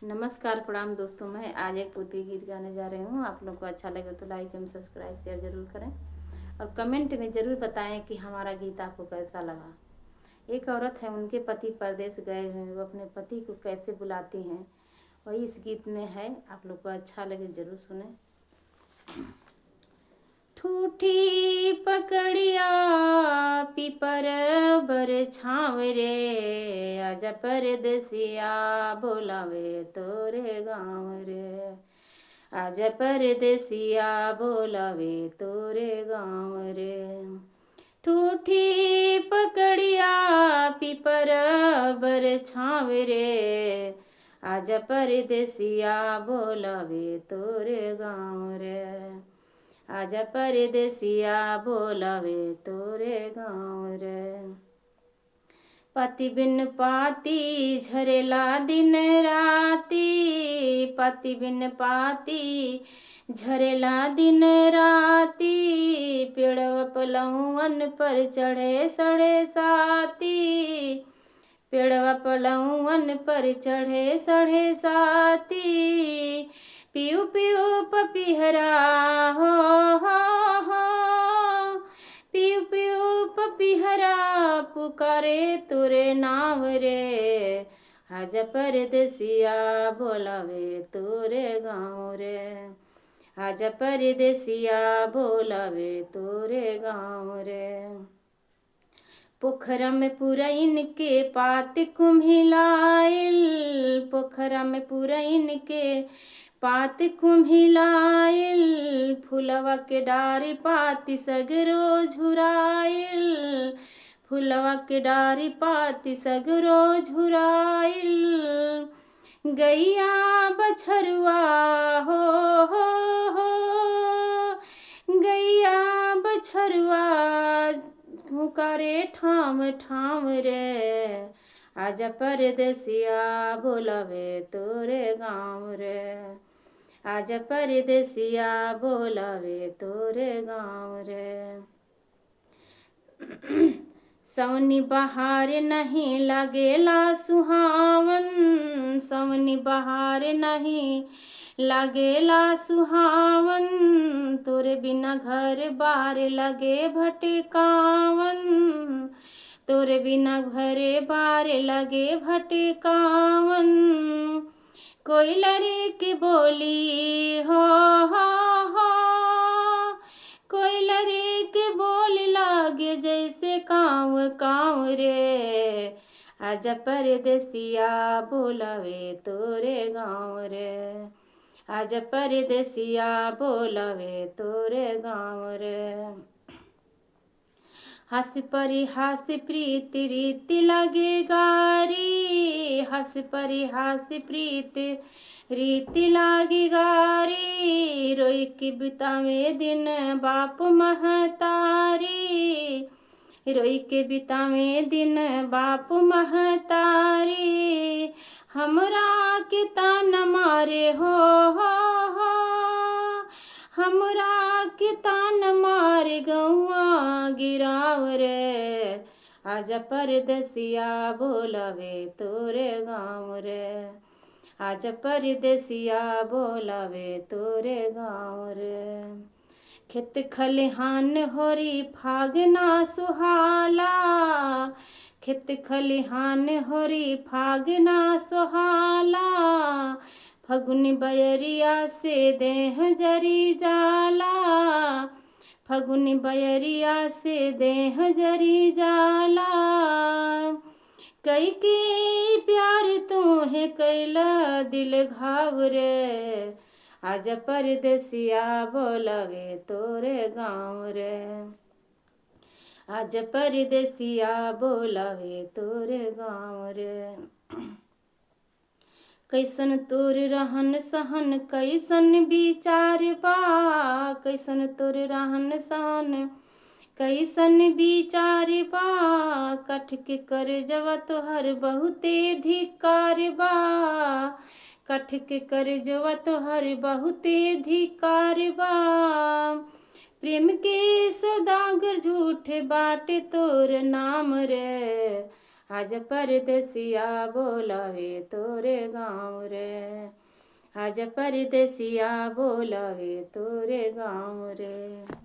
नमस्कार प्रणाम दोस्तों, मैं आज एक पूर्वी गीत गाने जा रही हूँ। आप लोग को अच्छा लगे तो लाइक एवं सब्सक्राइब शेयर जरूर करें और कमेंट में ज़रूर बताएं कि हमारा गीत आपको कैसा लगा। एक औरत है, उनके पति परदेश गए हैं, वो अपने पति को कैसे बुलाती हैं वही इस गीत में है। आप लोग को अच्छा लगे ज़रूर सुने। ठूठी पकड़िया पीपर बर छाव रे, आजा परदेसिया बोलावे तोरे गाँव रे। आजा परदेसिया बोलावे तोरे गाँव रे। ठूठी पकड़िया पीपर बर छाव रे, आजा परदेसिया बोलावे तोरे गाँव रे। आजा परदेसिया बोलावे तोरे गाँव रे। पति बिन पाती झरेला दिन राती, पति बिन पाती झरेला दिन राती, पेड़वा पलौवन पर चढ़े सड़े साती, पेड़वा पलौवन पर चढ़े सड़े साती। पियू पियू पपीहरा हो, पियू पियू पपीहरा पुकारे तोरे नाव रे। आजा परदेसिया बोलावे तोरे गाँव रे। आजा परदेसिया बोलावे तोरे गाँव रे। पोखरा में पुरैन के पात कुम्हिलाइल, पोखरा में पुरैन के पात कुम्हिलाइल, फुलवा के डारी पाती सगरो झुराइल, फुलवा के डारी पाती सगरो झुराइल। गैया बछरुआ हो, गैया बछरुआ हुकारे ठाम ठाम रे। आजा परदेसिया बोलावे तोरे गाँव रे। आजा परदेसिया बोलावे तोरे गाँव रे। सवनी बहार नहीं लगेला सुहावन, सवनी बहार नहीं लगेला सुहावन, तोरे बिना घर बार लगे भटकावन, तोरे बिना घरे बार लगे भटकावन। कोई लरी की बोली हो, कोई लरी की बोली लागे जैसे काँव काँव रे। आजा परदेसिया बोलावे तोरे गाँव रे। आजा परदेसिया बोलावे तोरे गाँव रे। हंस परी हास प्रीति रीति लगे गारी, हंस परी हास प्रीति रीति लागी गारी, रोई की बितावे दिन बाप महतारी, रोई के बितावे दिन बाप महतारी। हमरा के ताना मारे हो, हमरा के ताना मारे गौआ गिराव रे। आजा परदेसिया बोलावे तोरे गाँव रे। आजा परदेसिया बोलावे तोरे गाँव रे। खेत खलिहान होरी फागना सुहाला, खेत खलिहान होरी फागना सुहाला, फगुनी बयरिया से देह जरी जाला, फगुनी बयरिया से देह जरी जाला। कई की प्यार तोहे कैला दिल घाव रे। आजा परदेसिया बोलावे तोरे गाँव रे। आजा परदेसिया बोलावे तोरे गाँव रे। कैसन तोर रहन सहन कैसन विचार बा, कैसन तोर रहन सहन कैसन विचार बा, कठ के कर जवा तोहर बहुते धिकार बा, कठ के कर जवा तोहर बहुते धिकार बा। प्रेम के सौदागर झूठे बाटे तोर नाम रे। आज परदेसिया बोलावे तोरे गाँव रे, आज परदेसिया बोलावे तोरे गाँव रे।